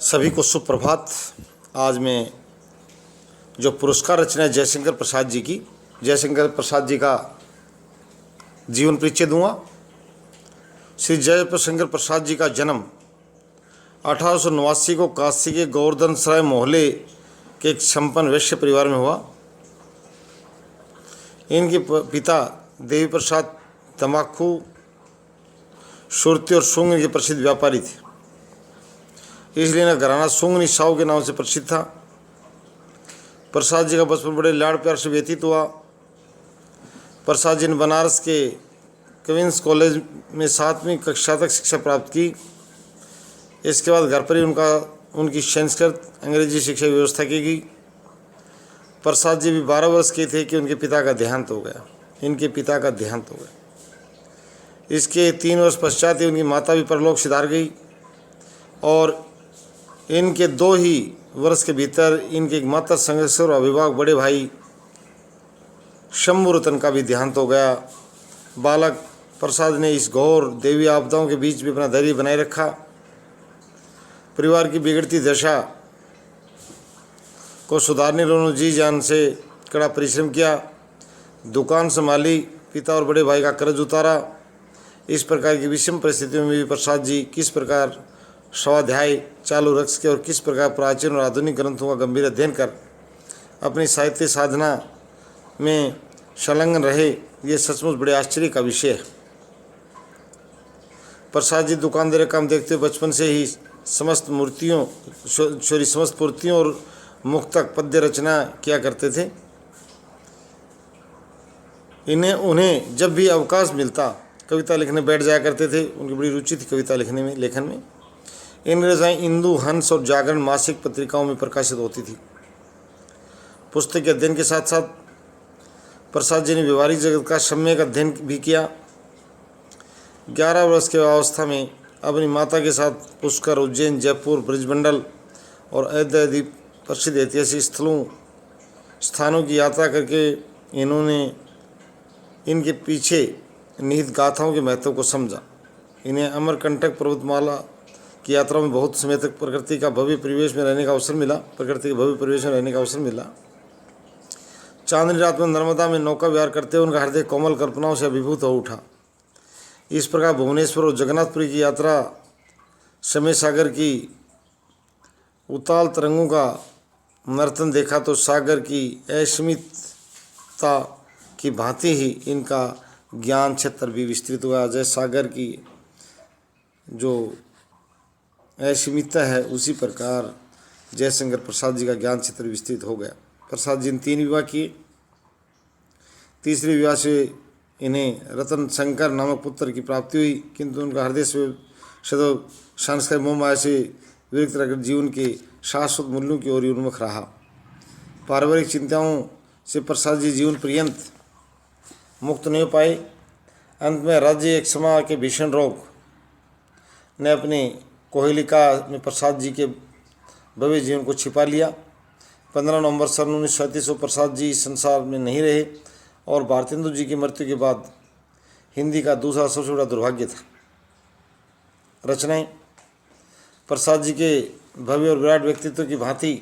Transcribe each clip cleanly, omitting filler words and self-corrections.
सभी को सुप्रभात। आज मैं जो पुरस्कार रचना है जयशंकर प्रसाद जी की, जयशंकर प्रसाद जी का जीवन परिचय दूंगा। श्री जयशंकर प्रसाद जी का जन्म 1889 को काशी के गोवर्धन सराय मोहल्ले के एक संपन्न वैश्य परिवार में हुआ। इनके पिता देवी प्रसाद तम्बाकू, सुरती और सूंग के प्रसिद्ध व्यापारी थे, इसलिए इनका घराना सूंगनी साहू के नाम से प्रसिद्ध था। प्रसाद जी का बचपन बड़े लाड़ प्यार से व्यतीत हुआ। प्रसाद जी ने बनारस के क्वींस कॉलेज में 7वीं कक्षा तक शिक्षा प्राप्त की। इसके बाद घर पर ही उनकी संस्कृत अंग्रेजी शिक्षा व्यवस्था की गई। प्रसाद जी भी 12 वर्ष के थे कि इनके पिता का देहांत हो गया। इसके 3 वर्ष पश्चात ही उनकी माता भी परलोक सिधार गई और इनके 2 ही वर्ष के भीतर इनके एकमात्र संरक्षक और अभिभावक बड़े भाई शंभु रतन का भी देहांत हो गया। बालक प्रसाद ने इस घोर देवी आपदाओं के बीच भी अपना धैर्य बनाए रखा। परिवार की बिगड़ती दशा को सुधारने उन्होंने जी जान से कड़ा परिश्रम किया। दुकान संभाली, पिता और बड़े भाई का कर्ज उतारा। इस प्रकार की विषम परिस्थितियों में भी प्रसाद जी किस प्रकार स्वाध्याय चालू रख सके और किस प्रकार प्राचीन और आधुनिक ग्रंथों का गंभीर अध्ययन कर अपनी साहित्य साधना में संलग्न रहे, ये सचमुच बड़े आश्चर्य का विषय है। प्रसाद जी दुकानदारी काम देखते हुए बचपन से ही समस्त पूर्तियों और मुक्तक पद्य रचना किया करते थे। उन्हें जब भी अवकाश मिलता कविता लिखने बैठ जाया करते थे। उनकी बड़ी रुचि थी कविता लेखन में। इन रचनाएं इंदु, हंस और जागरण मासिक पत्रिकाओं में प्रकाशित होती थी। पुस्तक के अध्ययन के साथ साथ प्रसाद जी ने व्यवहारिक जगत का सम्यक अध्ययन भी किया। 11 वर्ष की अवस्था में अपनी माता के साथ पुष्कर, उज्जैन, जयपुर, ब्रजमंडल और अयोध्या आदि प्रसिद्ध ऐतिहासिक स्थानों की यात्रा करके इन्होंने इनके पीछे निहित गाथाओं के महत्व को समझा। इन्हें अमरकंटक पर्वतमाला की यात्रा में बहुत समय तक प्रकृति के भव्य परिवेश में रहने का अवसर मिला। चांदनी रात में नर्मदा में नौका विहार करते हुए उनका हृदय कोमल कल्पनाओं से अभिभूत हो उठा। इस प्रकार भुवनेश्वर और जगन्नाथपुरी की यात्रा समय सागर की उताल तरंगों का नर्तन देखा तो सागर की असीमितता की भांति ही इनका ज्ञान क्षेत्र भी विस्तृत हुआ। जैसे सागर की जो असीमितता है उसी प्रकार जयशंकर प्रसाद जी का ज्ञान क्षेत्र विस्तृत हो गया। प्रसाद जी ने 3 विवाह किए। तीसरे विवाह से इन्हें रतन शंकर नामक पुत्र की प्राप्ति हुई, किंतु उनका हृदय से सदैव सांस्कृतिक मोह माया से विरक्त रहकर जीवन के शाश्वत मूल्यों की ओर उन्मुख रहा। पारिवारिक चिंताओं से प्रसाद जी जीवन पर्यंत मुक्त नहीं हो पाए। अंत में राज्य एक समा के भीषण रोग ने अपनी कोहलिका में प्रसाद जी के भव्य जीवन को छिपा लिया। 15 नवंबर सन 1937 को प्रसाद जी इस संसार में नहीं रहे और भारतेंदु जी की मृत्यु के बाद हिंदी का दूसरा सबसे बड़ा दुर्भाग्य था। रचनाएं प्रसाद जी के भव्य और विराट व्यक्तित्व की भांति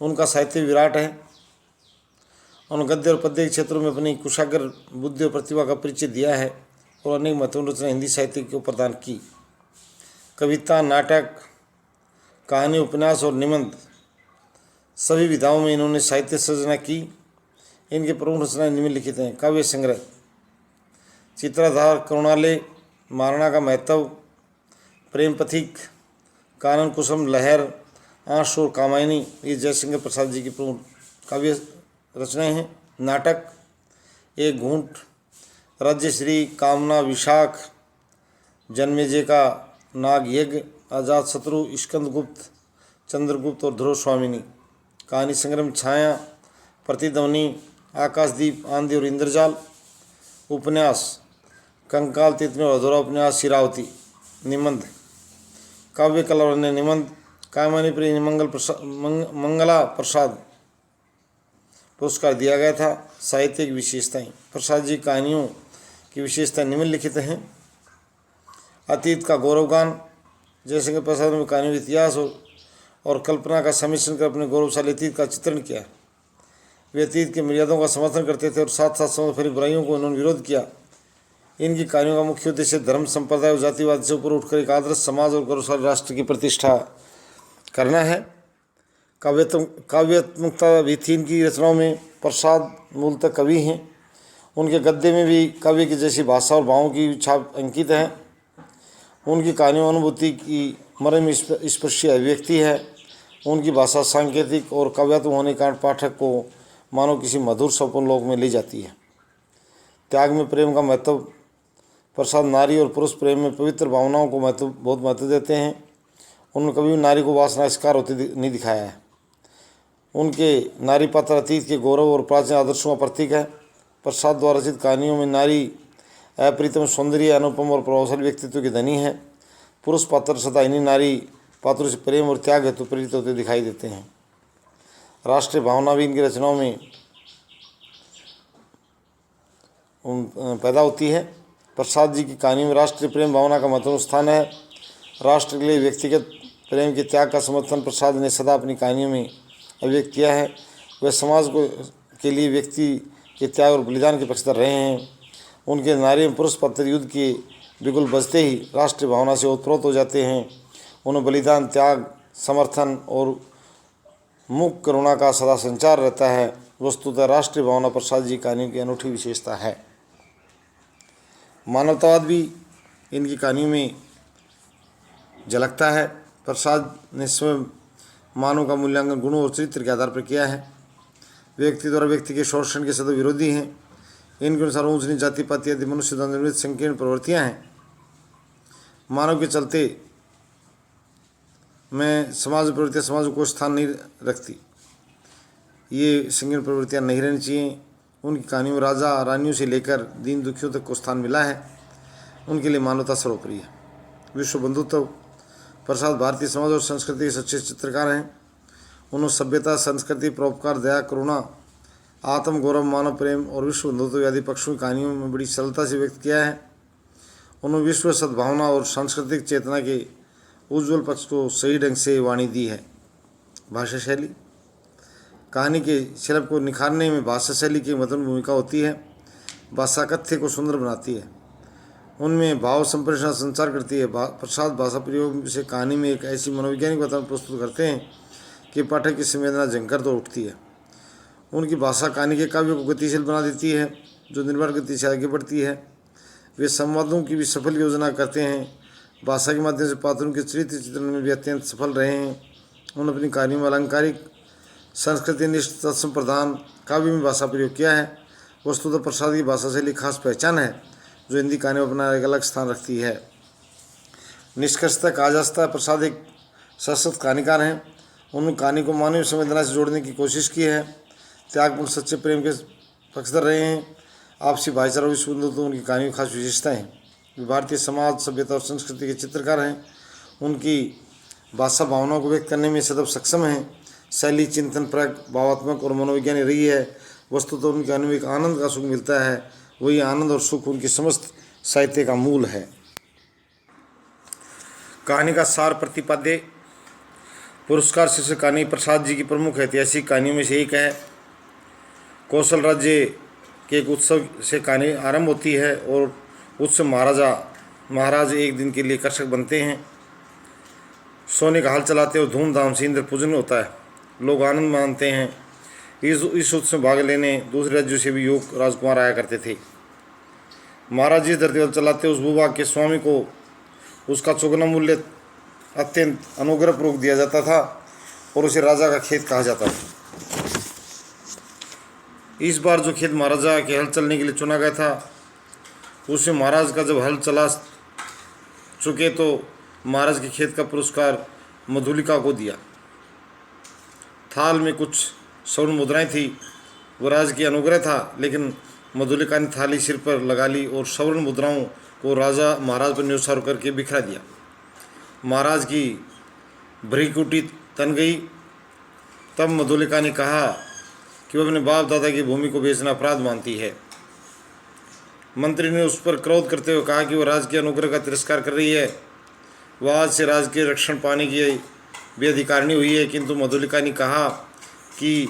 उनका साहित्य विराट है। उन्होंने गद्य और पद्य के क्षेत्रों में अपनी कुशाग्र बुद्धि और प्रतिभा का परिचय दिया है और अनेक महत्वपूर्ण रचनाएं हिंदी साहित्य को प्रदान की। कविता, नाटक, कहानी, उपन्यास और निबंध सभी विधाओं में इन्होंने साहित्य सृजना की। इनके प्रमुख रचनाएं निम्नलिखित हैं। काव्य संग्रह चित्राधार, करुणालय, महाराणा का महत्व, प्रेम पथिक, कानन कुसुम, लहर, आंसू और कामायनी ये जयशंकर प्रसाद जी की प्रमुख काव्य रचनाएं हैं। नाटक एक घूंट, राज्यश्री, कामना, विशाख, जन्मेजय का नाग यज्ञ, आजाद शत्रु, स्कंदगुप्त, चंद्रगुप्त और ध्रुव स्वामिनी। कहानी संग्रह छाया, प्रतिध्वनि, आकाशदीप, आंधी और इंद्रजाल। उपन्यास कंकाल, तितली और अधूरा उपन्यास, शिरावती। निबंध काव्य कला और अन्य निबंध, कामायनी प्रिय मंगला प्रसाद पुरस्कार दिया गया था। साहित्यिक विशेषताएं प्रसाद जी कहानियों की विशेषताएं निम्नलिखित हैं। अतीत का गौरवगान, जयशंकर प्रसाद में कहानियों इतिहास और और कल्पना का सम्मिश्रण कर अपने गौरवशाली अतीत का चित्रण किया। वे अतीत की मर्यादाओं का समर्थन करते थे और साथ साथ समाज फैली बुराइयों को इन्होंने विरोध किया। इनकी कहानियों का मुख्य उद्देश्य धर्म, संप्रदाय और जातिवाद से ऊपर उठकर एक आदर्श समाज और गौरवशाली राष्ट्र की प्रतिष्ठा करना है। काव्यात्मकता भी थी इनकी रचनाओं में। प्रसाद मूलतः कवि हैं। उनके गद्य में भी काव्य की जैसी भाषा और भावों की छाप अंकित है। उनकी कहानियों अनुभूति की मर्म स्पर्शी अभिव्यक्ति है। उनकी भाषा सांकेतिक और काव्यात्मक होने के कारण पाठक को मानो किसी मधुर स्वप्न लोक में ले जाती है। त्याग में प्रेम का महत्व। प्रसाद नारी और पुरुष प्रेम में पवित्र भावनाओं को बहुत महत्व देते हैं। उन्होंने कभी भी नारी को वासना शिकार होती नहीं दिखाया है। उनके नारी पात्र अतीत के गौरव और प्राचीन आदर्शों का प्रतीक है। प्रसाद द्वारा रचित कहानियों में नारी अप्रीतम सौंदर्य, अनुपम और प्रभावशाली व्यक्तित्व की धनी है। पुरुष पात्र सदा इन्हीं नारी पात्रों से प्रेम और त्याग हेतु प्रेरित होते दिखाई देते हैं। राष्ट्रीय भावना भी इनकी रचनाओं में पैदा होती है। प्रसाद जी की कहानी में राष्ट्रीय प्रेम भावना का महत्वपूर्ण स्थान है। राष्ट्र के लिए व्यक्तिगत प्रेम के त्याग का समर्थन प्रसाद ने सदा अपनी कहानियों में अभिव्यक्त किया है। वे समाज के लिए व्यक्ति के त्याग और बलिदान के पक्षधर रहे हैं। उनके नारी एवं पुरुष पात्र युद्ध के बिगुल बजते ही राष्ट्रीय भावना से ओतप्रोत हो जाते हैं। उन्हें बलिदान, त्याग, समर्थन और मुक्त करुणा का सदा संचार रहता है। वस्तुतः राष्ट्रीय भावना प्रसाद जी कहानियों की अनूठी विशेषता है। मानवतावाद भी इनकी कहानियों में झलकता है। प्रसाद ने स्वयं मानव का मूल्यांकन गुणों और चरित्र के आधार पर किया है। व्यक्ति द्वारा व्यक्ति के शोषण के सदैव विरोधी हैं। इनके अनुसार ऊंच नीच, जाति पाति आदि मनुष्य द्वारा निर्मित संकीर्ण प्रवृत्तियाँ हैं। मानव के चलते में समाज प्रवृत्तियाँ समाज को स्थान नहीं रखती। ये संकीर्ण प्रवृत्तियाँ नहीं रहनी चाहिए। उनकी कहानियों में राजा रानियों से लेकर दीन दुखियों तक को स्थान मिला है। उनके लिए मानवता सर्वोपरि है। विश्व बंधुत्व। प्रसाद भारतीय समाज और संस्कृति के सच्चे चित्रकार हैं। उन्होंने सभ्यता, संस्कृति, परोपकार, दया, करुणा, आत्म गौरव, मानव प्रेम और विश्व बंधुत्व आदि पक्षों की कहानियों में बड़ी सरलता से व्यक्त किया है। उन्होंने विश्व सद्भावना और सांस्कृतिक चेतना के उज्ज्वल पक्ष को सही ढंग से वाणी दी है। भाषा शैली। कहानी के शिल्प को निखारने में भाषा शैली की महत्वपूर्ण भूमिका होती है। भाषा कथ्य को सुंदर बनाती है। उनमें भाव संप्रेषण संचार करती है। प्रसाद भाषा प्रयोग से कहानी में एक ऐसी मनोवैज्ञानिक वातावरण प्रस्तुत करते हैं कि पाठक की संवेदना झंकर तो उठती है। उनकी भाषा कहानी के काव्य को गतिशील बना देती है, जो निर्भर गति से आगे बढ़ती है। वे संवादों की भी सफल योजना करते हैं। भाषा के माध्यम से पात्रों के चरित्र चित्रण में भी अत्यंत सफल रहे हैं। उन्होंने अपनी कहानियों में अलंकारिक, संस्कृति निष्ठ, तत्सम प्रधान काव्य में भाषा प्रयोग किया है। वस्तुतः प्रसाद की भाषा शैली खास पहचान है, जो हिंदी कहानियों में अपना एक अलग स्थान रखती है। निष्कर्षतः कहा जा सकता है प्रसाद एक सशक्त कहानीकार हैं। उन्होंने कहानी को मानवीय संवेदना से जोड़ने की कोशिश की है। त्यागपूर्ण सच्चे प्रेम के पक्षधर रहे हैं। आपसी भाईचारा और विश्व बंधुत्व उनकी कहानियों की खास विशेषताएं हैं। वे भारतीय समाज, सभ्यता और संस्कृति के चित्रकार हैं। उनकी भाषा भावनाओं को व्यक्त करने में सदैव सक्षम है। शैली चिंतनप्रक, भावात्मक और मनोवैज्ञानिक रही है। वस्तुतः उनकी कहानी में एक आनंद का सुख मिलता है। वही आनंद और सुख उनके समस्त साहित्य का मूल है। कहानी का सार प्रतिपाद्य। पुरस्कार शीर्षक कहानी प्रसाद जी की प्रमुख ऐतिहासिक कहानियों में से एक है। कौशल राज्य के एक उत्सव से कहानी आरंभ होती है और उत्सव महाराज एक दिन के लिए कर्षक बनते हैं। सोने का हल चलाते और धूमधाम से इंद्र पूजन होता है। लोग आनंद मानते हैं। इस उत्सव में भाग लेने दूसरे राज्यों से भी योग राजकुमार आया करते थे। महाराज जी धरती हल चलाते उस भूभाग के स्वामी को उसका चौगुना मूल्य अत्यंत अनुग्रहपूर्वक दिया जाता था और उसे राजा का खेत कहा जाता था। इस बार जो खेत महाराजा के हल चलने के लिए चुना गया था, उसमें महाराज का जब हल चला चुके तो महाराज के खेत का पुरस्कार मधुलिका को दिया। थाल में कुछ स्वर्ण मुद्राएं थी। वो राज की अनुग्रह था, लेकिन मधुलिका ने थाली सिर पर लगा ली और स्वर्ण मुद्राओं को राजा महाराज पर न्योछावर करके बिखरा दिया। महाराज की भ्रिकुटी तन गई। तब मधुलिका ने कहा कि वह अपने बाप दादा की भूमि को बेचना अपराध मानती है। मंत्री ने उस पर क्रोध करते हुए कहा कि वह राज के अनुग्रह का तिरस्कार कर रही है। वह आज से राज के रक्षण पाने की भी अधिकारिणी हुई है, किंतु मधुलिका ने कहा कि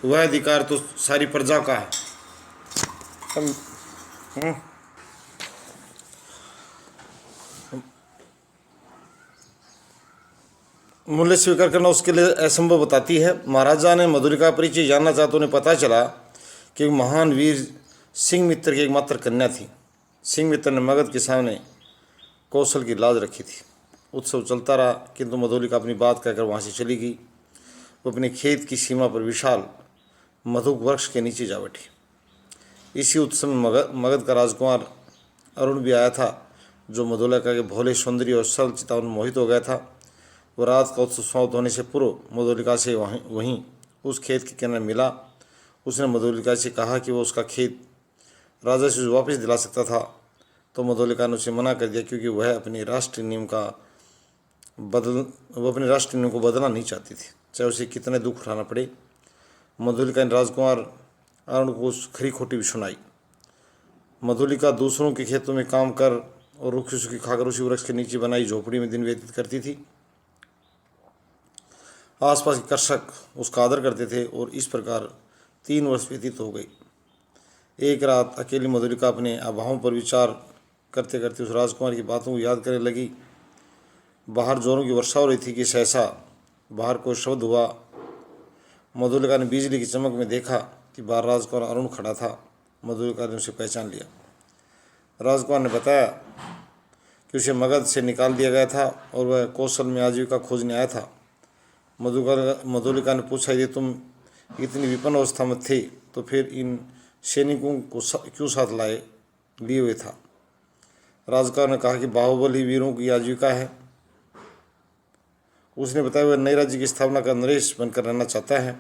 वह अधिकार तो सारी प्रजा का है। मूल्य स्वीकार करना उसके लिए असंभव बताती है। महाराजा ने मधुलिका का परिचय जानना चाहते उन्हें पता चला कि महान वीर सिंह मित्र की एकमात्र कन्या थी। सिंह मित्र ने मगध के सामने कौशल की लाज रखी थी। उत्सव चलता रहा, किंतु मधुलिका अपनी बात कहकर वहाँ से चली गई। वो अपने खेत की सीमा पर विशाल मधुक वृक्ष के नीचे जा बैठी। इसी उत्सव में मगध का राजकुमार अरुण भी आया था, जो मधुलिका के भोले सौंदर्य और सरल चितावन में मोहित हो गया था। वह रात का उत्सव समाप्त होने से पूर्व मधुलिका से वहीं उस खेत के किनारे मिला। उसने मधुलिका से कहा कि वो उसका खेत राजा से वापस दिला सकता था, तो मधुलिका ने उसे मना कर दिया, क्योंकि वह अपने राष्ट्रीय नियम को बदलना नहीं चाहती थी, चाहे उसे कितने दुख उठाना पड़े। मधुलिका ने राजकुमार अरुण को खरी खोटी भी सुनाई। मधुलिका दूसरों के खेतों में काम कर और रूखी सूखी खाकर उसी वृक्ष के नीचे बनाई झोपड़ी में दिन व्यतीत करती थी। आसपास के कृषक उसका आदर करते थे और इस प्रकार 3 वर्ष व्यतीत हो गई। एक रात अकेली मधुलिका अपने अभावों पर विचार करते करते उस राजकुमार की बातों को याद करने लगी। बाहर जोरों की वर्षा हो रही थी कि सहसा बाहर कोई शब्द हुआ। मधुलिका ने बिजली की चमक में देखा कि बाहर राजकुमार अरुण खड़ा था। मधुलिका ने उसे पहचान लिया। राजकुमार ने बताया कि उसे मगध से निकाल दिया गया था और वह कौशल में आजीविका खोजने आया था। मधुलिका ने पूछा, यदि तुम इतनी विपन्न अवस्था में थे तो फिर इन सैनिकों को क्यों साथ लिए हुए था? राजकुमार ने कहा कि बाहुबली वीरों की आजीविका है। उसने बताया वह नए राज्य की स्थापना का नरेश बनकर रहना चाहता है।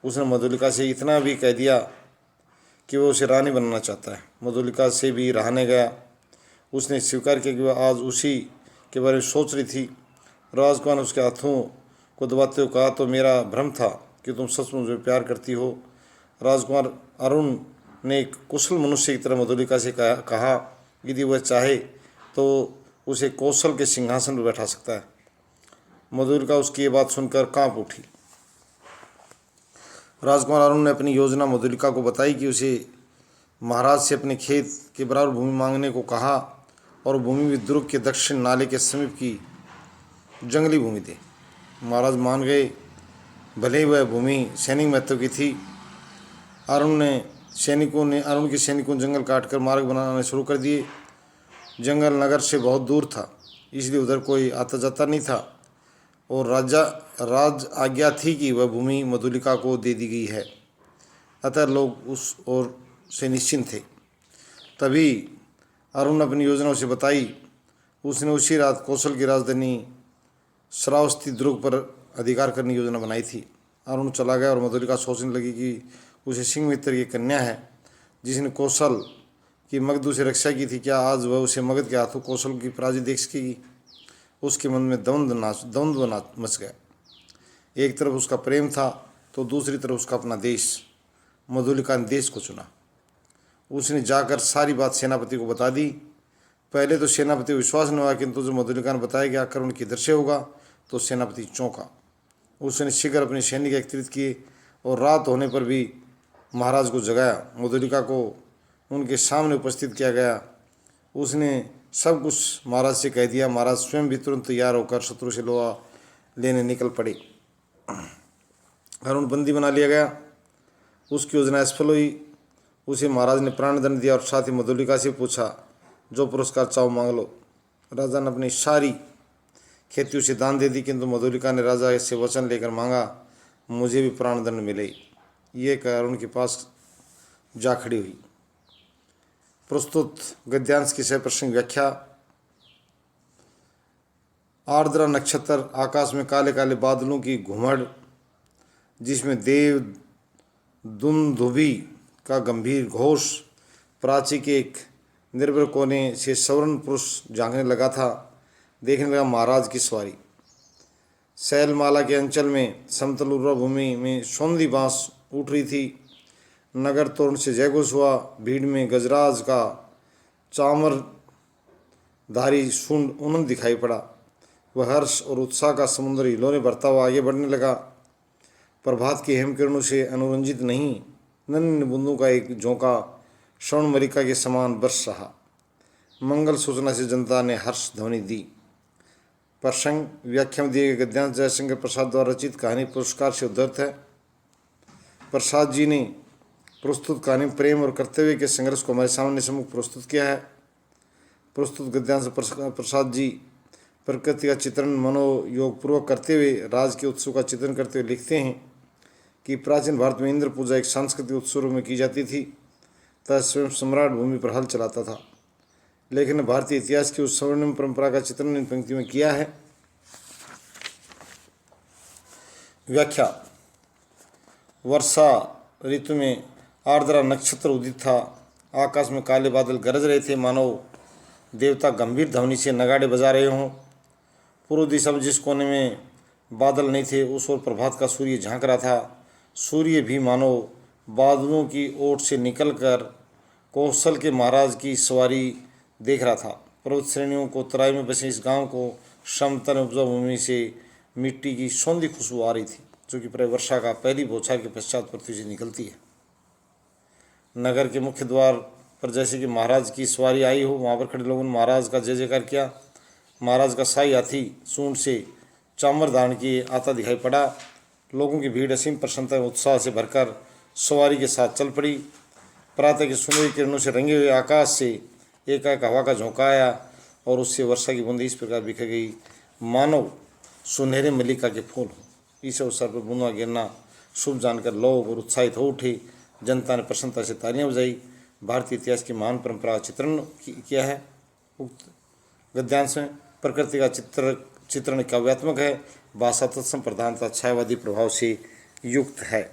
उसने मधुलिका से इतना भी कह दिया कि वह उसे रानी बनाना चाहता है। मधुलिका से भी रहने गया। उसने स्वीकार किया कि वह आज उसी के बारे में सोच रही थी। राजकुमार ने उसके हाथों को दबाते हुए कहा, तो मेरा भ्रम था कि तुम सचमुच में प्यार करती हो। राजकुमार अरुण ने एक कुशल मनुष्य की तरह मधुलिका से कहा, यदि वह चाहे तो उसे कौशल के सिंहासन पर बैठा सकता है। मधुलिका उसकी ये बात सुनकर कांप उठी। राजकुमार अरुण ने अपनी योजना मधुलिका को बताई कि उसे महाराज से अपने खेत के बराबर भूमि मांगने को कहा और भूमि भी दुर्ग के दक्षिण नाले के समीप की जंगली भूमि दे। महाराज मान गए, भले ही वह भूमि सैनिक महत्व की थी। अरुण के सैनिकों जंगल काटकर मार्ग बनाने शुरू कर दिए। जंगल नगर से बहुत दूर था, इसलिए उधर कोई आता जाता नहीं था और राज आज्ञा थी कि वह भूमि मधुलिका को दे दी गई है। अतः लोग उस ओर से निश्चिंत थे। तभी अरुण ने अपनी योजना उसे बताई। उसने उसी रात कौशल की राजधानी श्रावस्ती दुर्ग पर अधिकार करने की योजना बनाई थी। अरुण चला गया और मधुलिका सोचने लगी कि उसे सिंह मित्र की कन्या है, जिसने कौशल की मगध से रक्षा की थी, क्या आज वह उसे मगध के हाथों कौशल की पराजय देख सकेगी? उसके मन में द्वंद्व मच गया। एक तरफ उसका प्रेम था तो दूसरी तरफ उसका अपना देश। मधुलिका ने देश को चुना। उसने जाकर सारी बात सेनापति को बता दी। पहले तो सेनापति को विश्वास न हुआ, किंतु जो मधुलिका ने बताया कि आक्रमण किधर से होगा तो सेनापति चौंका। उसने शीघ्र अपने सैनिक एकत्रित किए और रात होने पर भी महाराज को जगाया। मधुलिका को उनके सामने उपस्थित किया गया। उसने सब कुछ महाराज से कह दिया। महाराज स्वयं भी तुरंत तैयार होकर शत्रु से लोहा लेने निकल पड़े। अरुण बंदी बना लिया गया। उसकी योजना असफल हुई। उसे महाराज ने प्राणदंड दिया और साथ ही मधुलिका से पूछा, जो पुरस्कार चाहो मांग लो। राजा ने अपनी सारी खेती उसे दान दे दी, किंतु मधुलिका ने राजा से वचन लेकर मांगा, मुझे भी प्राणदंड मिले। ये कहकर उनके पास जा खड़ी हुई। प्रस्तुत गद्यांश की सप्रसंग व्याख्या। आर्द्रा नक्षत्र, आकाश में काले काले बादलों की घुमड़, जिसमें देव दुंदुभी का गंभीर घोष, प्राची के एक निर्भर कोने से सवर्ण पुरुष झांकने लगा था। देखने लगा महाराज की सवारी। शैलमाला के अंचल में समतल उर्वरा भूमि में सौंधी बांस उठ रही थी। नगर तोरण से जयघोष हुआ। भीड़ में गजराज का चामरधारी शुंड उन्नत दिखाई पड़ा। वह हर्ष और उत्साह का समुद्र हिलों भरता हुआ आगे बढ़ने लगा। प्रभात की हेम किरणों से अनुरंजित नहीं, नन्ही बूंदों का एक झोंका श्रवण मलिका के समान बरस रहा। मंगल सूचना से जनता ने हर्ष ध्वनि दी। प्रसंग व्याख्या में दिए गए गद्यांश जयशंकर प्रसाद द्वारा रचित कहानी पुरस्कार से उद्धृत है। प्रसाद जी ने प्रस्तुत कहानी प्रेम और कर्तव्य के संघर्ष को हमारे सामने सम्मुख प्रस्तुत किया है। प्रस्तुत गद्यांश प्रसाद जी प्रकृति का चित्रण मनोयोगपूर्वक करते हुए राज के उत्सव का चित्रण करते हुए लिखते हैं कि प्राचीन भारत में इंद्र पूजा एक सांस्कृतिक उत्सव में की जाती थी तथा स्वयं सम्राट भूमि पर हल चलाता था। लेखन ने भारतीय इतिहास की उस स्वर्णिम परंपरा का चित्रण इन पंक्तियों में किया है। व्याख्या। वर्षा ऋतु में आर्द्रा नक्षत्र उदित था। आकाश में काले बादल गरज रहे थे, मानो देवता गंभीर ध्वनि से नगाड़े बजा रहे हों। पूर्व दिशा में जिस कोने में बादल नहीं थे उस ओर प्रभात का सूर्य झांक रहा था। सूर्य भी मानो बादलों की ओट से निकलकर कौशल के महाराज की सवारी देख रहा था। पर्वत श्रेणियों को तराई में बसे इस गांव को समतल उपजाऊ भूमि से मिट्टी की सौंधी खुशबू आ रही थी, जो कि प्राय वर्षा का पहली बौछार के पश्चात पृथ्वी से निकलती है। नगर के मुख्य द्वार पर जैसे कि महाराज की सवारी आई हो, वहाँ पर खड़े लोगों ने महाराज का जय जयकार किया। महाराज का शाही हाथी सूंड से चामर धारण किए आता दिखाई पड़ा। लोगों की भीड़ असीम प्रसन्नता और उत्साह से भरकर सवारी के साथ चल पड़ी। प्रातः की सुनहरी किरणों से रंगे हुए आकाश से एकाएक हवा का झोंका आया और उससे वर्षा की बूंदें इस प्रकार बिखर गई मानो सुनहरे मल्लिका के फूल हों। इस अवसर पर बूंदा गिरना शुभ जानकर लोग और उत्साहित हो उठे। जनता ने प्रसन्नता से तालियां बजाई। भारतीय इतिहास की महान परंपरा का चित्रण किया है। उक्त गद्यांश में प्रकृति का चित्रण काव्यात्मक है, भाषा तत्सम प्रधानता छायावादी प्रभाव से युक्त है।